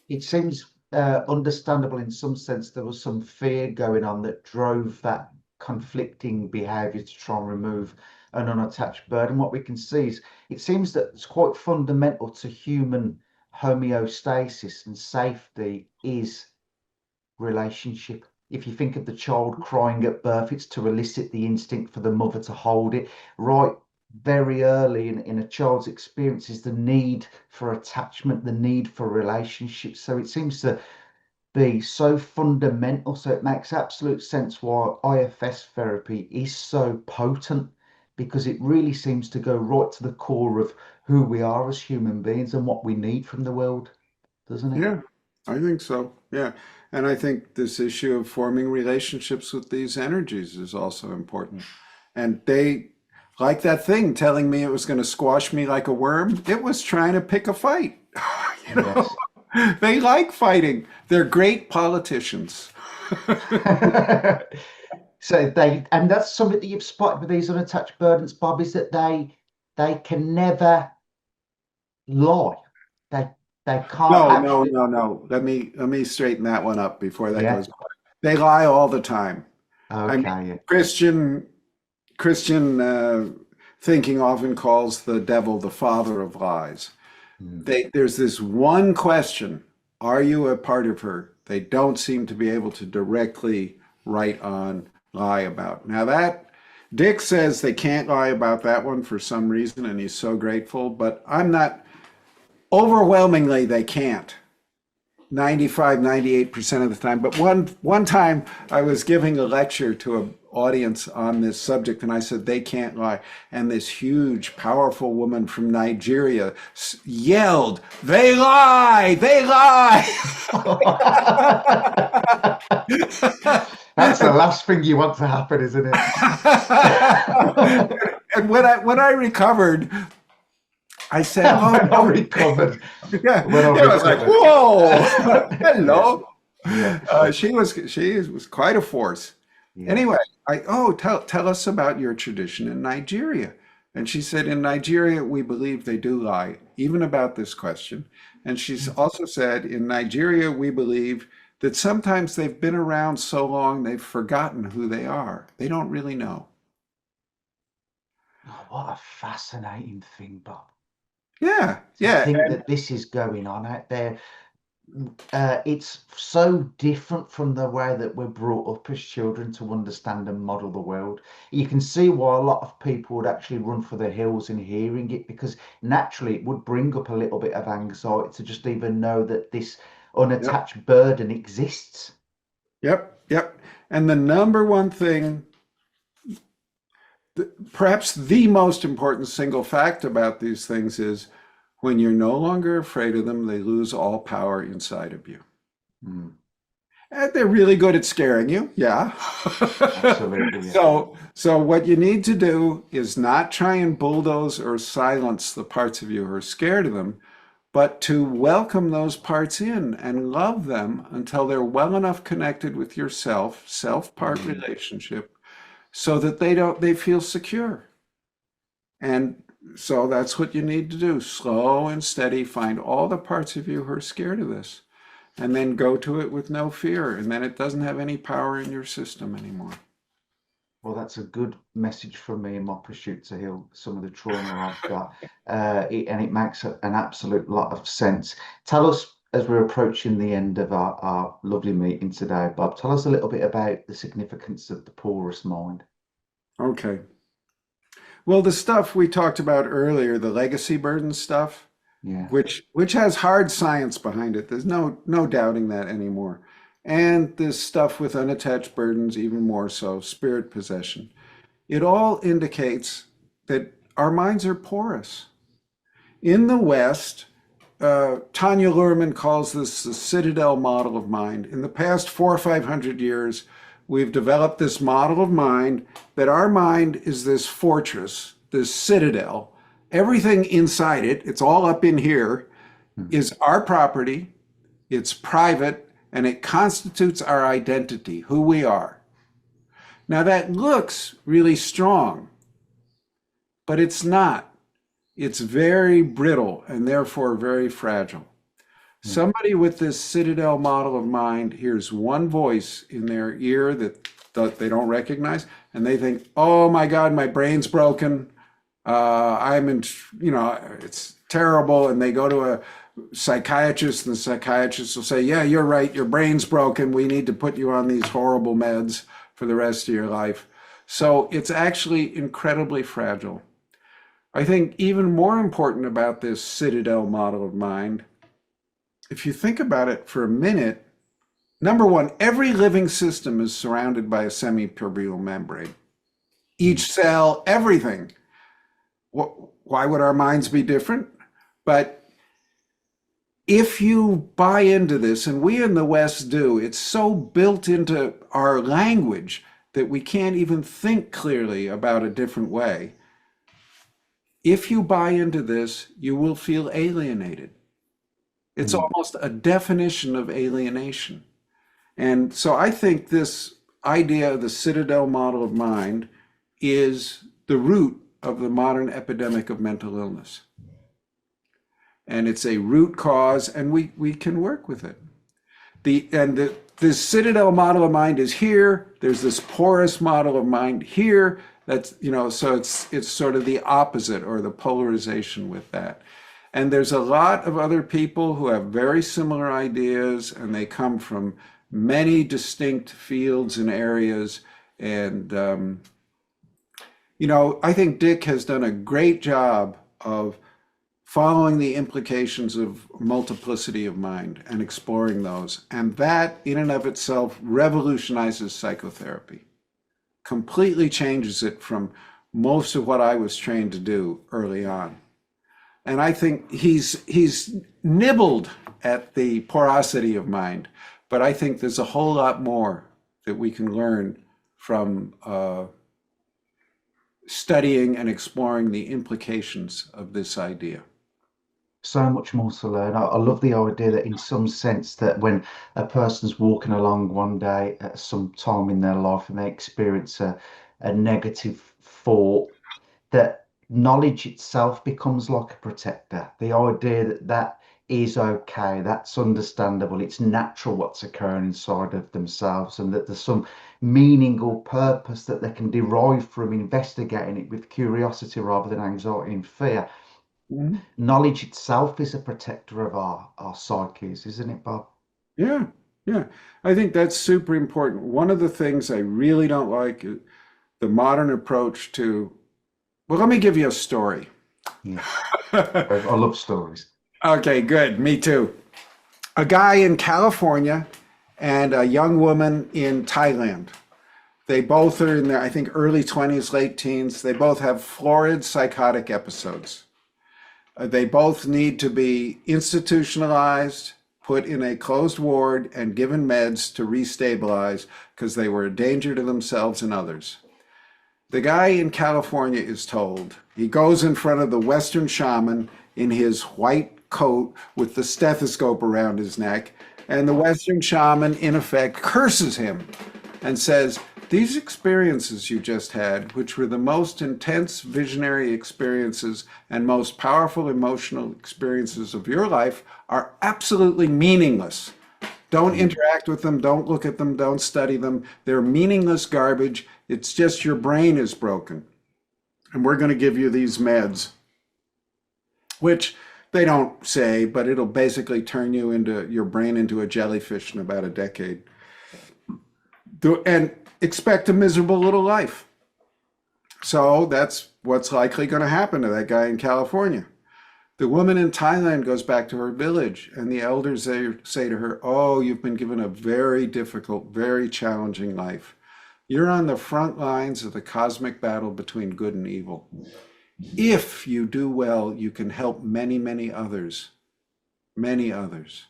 Speaker 1: It seems understandable in some sense. There was some fear going on that drove that conflicting behavior to try and remove an unattached burden. What we can see is it seems that it's quite fundamental to human homeostasis and safety is relationship. If you think of the child crying at birth, it's to elicit the instinct for the mother to hold it. Right very early in a child's experience is the need for attachment, the need for relationships. So it seems to be so fundamental. So it makes absolute sense why IFS therapy is so potent, because it really seems to go right to the core of who we are as human beings and what we need from the world, doesn't it?
Speaker 2: Yeah, I think so. Yeah. And I think this issue of forming relationships with these energies is also important. And they, like that thing telling me it was going to squash me like a worm, it was trying to pick a fight. You know,
Speaker 1: Yes.
Speaker 2: they like fighting. They're great politicians.
Speaker 1: So they, and that's something that you've spotted with these unattached burdens, Bob, is that they can never lie. They they can't
Speaker 2: No, no,
Speaker 1: actually.
Speaker 2: no, no. Let me straighten that one up before that
Speaker 1: Yeah.
Speaker 2: goes. They lie all the time. I mean,
Speaker 1: Okay. Yeah.
Speaker 2: Christian thinking often calls the devil the father of lies.
Speaker 1: Mm.
Speaker 2: There's this one question: are you a part of her? They don't seem to be able to directly write on lie about. Now that Dick says they can't lie about that one for some reason, and he's so grateful. But I'm not. Overwhelmingly, they can't. 95, 98% of the time. But one time I was giving a lecture to an audience on this subject, and I said, they can't lie. And this huge, powerful woman from Nigeria yelled, they lie, they lie.
Speaker 1: That's the last thing you want to happen, isn't it?
Speaker 2: And when I recovered, I said, "Oh
Speaker 1: When I
Speaker 2: no!"
Speaker 1: recovered,
Speaker 2: Yeah,
Speaker 1: when I
Speaker 2: yeah, I was like,
Speaker 1: recovered.
Speaker 2: "Whoa,
Speaker 1: Yes.
Speaker 2: hello."
Speaker 1: Yeah.
Speaker 2: She was quite a force.
Speaker 1: Yes.
Speaker 2: Anyway, tell us about your tradition in Nigeria. And she said, in Nigeria, we believe they do lie, even about this question. And she's also said, in Nigeria, we believe that sometimes they've been around so long they've forgotten who they are. They don't really know.
Speaker 1: Oh, what a fascinating thing, Bob.
Speaker 2: Yeah,
Speaker 1: To
Speaker 2: yeah,
Speaker 1: think that this is going on out there. It's so different from the way that we're brought up as children to understand and model the world. You can see why a lot of people would actually run for the hills in hearing it, because naturally it would bring up a little bit of anxiety to just even know that this
Speaker 2: Yep,
Speaker 1: unattached burden exists.
Speaker 2: yep, yep. And the number one thing, perhaps the most important single fact about these things is when you're no longer afraid of them, they lose all power inside of you.
Speaker 1: Mm,
Speaker 2: And they're really good at scaring you, yeah.
Speaker 1: absolutely, yeah.
Speaker 2: So what you need to do is not try and bulldoze or silence the parts of you who are scared of them, but to welcome those parts in and love them until they're well enough connected with yourself, self-part
Speaker 1: Mm.
Speaker 2: relationship, so that they feel secure. And so that's what you need to do. Slow and steady, find all the parts of you who are scared of this, and then go to it with no fear. And then it doesn't have any power in your system anymore.
Speaker 1: Well, that's a good message for me in my pursuit to heal some of the trauma I've got. And it makes an absolute lot of sense. Tell us, as we're approaching the end of our lovely meeting today, Bob, tell us a little bit about the significance of the porous mind.
Speaker 2: Okay. Well, the stuff we talked about earlier, the legacy burden stuff,
Speaker 1: Yeah.
Speaker 2: which has hard science behind it. There's no doubting that anymore. And this stuff with unattached burdens, even more so, spirit possession. It all indicates that our minds are porous. In the West, Tanya Luhrmann calls this the citadel model of mind. In the past 400 or 500 years, we've developed this model of mind that our mind is this fortress, this citadel. Everything inside it, it's all up in here,
Speaker 1: Mm.
Speaker 2: is our property, it's private, and it constitutes our identity, who we are. Now that looks really strong, but it's not. It's very brittle and therefore very fragile.
Speaker 1: Mm.
Speaker 2: Somebody with this citadel model of mind hears one voice in their ear that they don't recognize, and they think, "Oh my God, my brain's broken. I'm in, it's terrible." And they go to a psychiatrist, and the psychiatrist will say, "Yeah, you're right. Your brain's broken. We need to put you on these horrible meds for the rest of your life." So it's actually incredibly fragile. I think even more important about this citadel model of mind, if you think about it for a minute, number one, every living system is surrounded by a semipermeable membrane.
Speaker 1: Mm.
Speaker 2: Each cell, everything. Why would our minds be different? But if you buy into this, and we in the West do, it's so built into our language that we can't even think clearly about a different way. If you buy into this, you will feel alienated. It's
Speaker 1: Mm.
Speaker 2: almost a definition of alienation. And so I think this idea of the citadel model of mind is the root of the modern epidemic of mental illness. And it's a root cause, and we can work with it. This citadel model of mind is here. There's this porous model of mind here. That's, so it's sort of the opposite, or the polarization with that. And there's a lot of other people who have very similar ideas, and they come from many distinct fields and areas. And, I think Dick has done a great job of following the implications of multiplicity of mind and exploring those. And that, in and of itself, revolutionizes psychotherapy, completely changes it from most of what I was trained to do early on. And I think he's nibbled at the porosity of mind, but I think there's a whole lot more that we can learn from studying and exploring the implications of this idea.
Speaker 1: So much more to learn. I love the idea that, in some sense, that when a person's walking along one day at some time in their life and they experience a negative thought, that knowledge itself becomes like a protector. The idea that that is okay, that's understandable, it's natural what's occurring inside of themselves, and that there's some meaning or purpose that they can derive from investigating it with curiosity rather than anxiety and fear.
Speaker 2: Mhm.
Speaker 1: Knowledge itself is a protector of our psyches, isn't it, Bob?
Speaker 2: Yeah, yeah. I think that's super important. One of the things I really don't like is the modern approach to, well, let me give you a story.
Speaker 1: Yes. I love stories.
Speaker 2: Okay, good. Me too. A guy in California and a young woman in Thailand. They both are in their, I think, early 20s, late teens. They both have florid psychotic episodes. They both need to be institutionalized, put in a closed ward, and given meds to restabilize because they were a danger to themselves and others. The guy in California is told, he goes in front of the Western shaman in his white coat with the stethoscope around his neck, and the Western shaman, in effect, curses him and says, these experiences you just had, which were the most intense visionary experiences and most powerful emotional experiences of your life, are absolutely meaningless. Don't interact with them, don't look at them, don't study them. They're meaningless garbage. It's just your brain is broken. And we're going to give you these meds, which they don't say, but it'll basically turn your brain into a jellyfish in about a decade. And expect a miserable little life. So that's what's likely going to happen to that guy in California. The woman in Thailand goes back to her village, and the elders say to her, oh, you've been given a very difficult, very challenging life. You're on the front lines of the cosmic battle between good and evil. If you do well, you can help many, many others. Many others.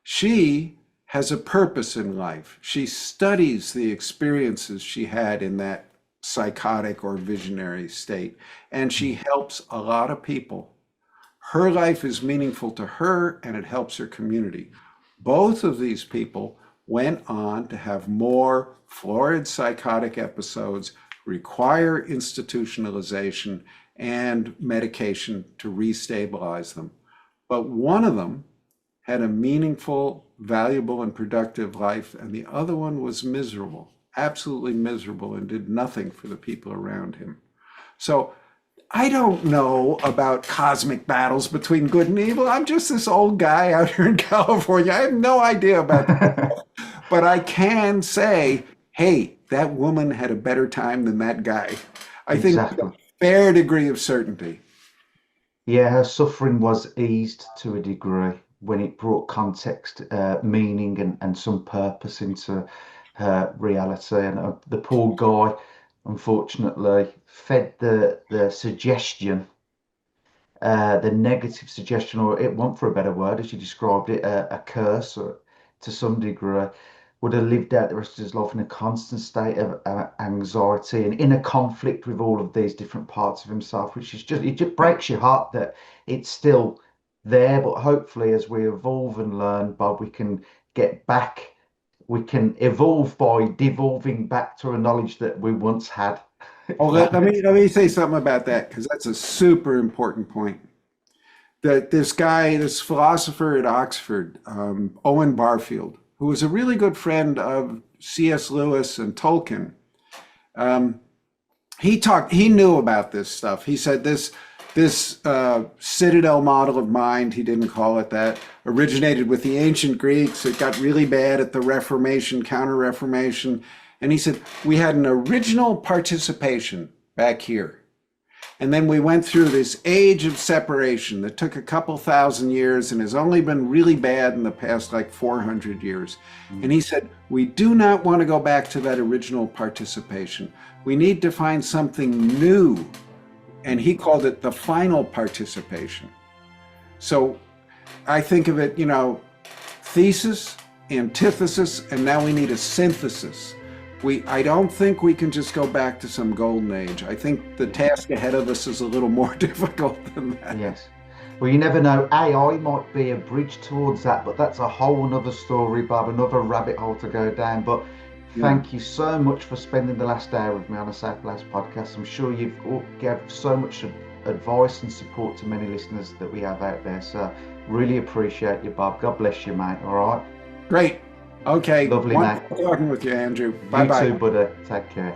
Speaker 2: She has a purpose in life. She studies the experiences she had in that psychotic or visionary state, and she helps a lot of people. Her life is meaningful to her, and it helps her community. Both of these people went on to have more florid psychotic episodes, require institutionalization and medication to restabilize them. But one of them had a meaningful, valuable, and productive life, and the other one was miserable, absolutely miserable, and did nothing for the people around him. So I don't know about cosmic battles between good and evil. I'm just this old guy out here in California. I have no idea about that. But I can say, hey, that woman had a better time than that guy. I think with
Speaker 1: Exactly.
Speaker 2: a fair degree of certainty.
Speaker 1: Yeah, her suffering was eased to a degree when it brought context, meaning, and some purpose into her reality. And the poor guy, unfortunately, fed the suggestion, the negative suggestion, or it want for a better word, as you described it, a curse, or to some degree, would have lived out the rest of his life in a constant state of anxiety and in a conflict with all of these different parts of himself, which is just, it just breaks your heart that it's still there. But hopefully, as we evolve and learn, Bob, we can get back, we can evolve by devolving back to a knowledge that we once had.
Speaker 2: Oh, let me say something about that because that's a super important point. That this guy, this philosopher at Oxford, Owen Barfield, who was a really good friend of C.S. Lewis and Tolkien, he knew about this stuff. He said this citadel model of mind, he didn't call it that, originated with the ancient Greeks. It got really bad at the Reformation, Counter-Reformation. And he said, we had an original participation back here. And then we went through this age of separation that took a couple thousand years and has only been really bad in the past like 400 years. And he said, we do not want to go back to that original participation. We need to find something new. And he called it the final participation. So I think of it, thesis, antithesis, and now we need a synthesis. I don't think we can just go back to some golden age. I think the task ahead of us is a little more difficult than that.
Speaker 1: Yes. Well, you never know. AI might be a bridge towards that, but that's a whole another story, Bob, another rabbit hole to go down. But thank you so much for spending the last hour with me on the Safe Place podcast. I'm sure you've given so much advice and support to many listeners that we have out there. So really appreciate you, Bob. God bless you, mate. All right.
Speaker 2: Great. Okay.
Speaker 1: Lovely, mate.
Speaker 2: Wonderful talking with you, Andrew. Bye-bye.
Speaker 1: You too, buddy. Take care.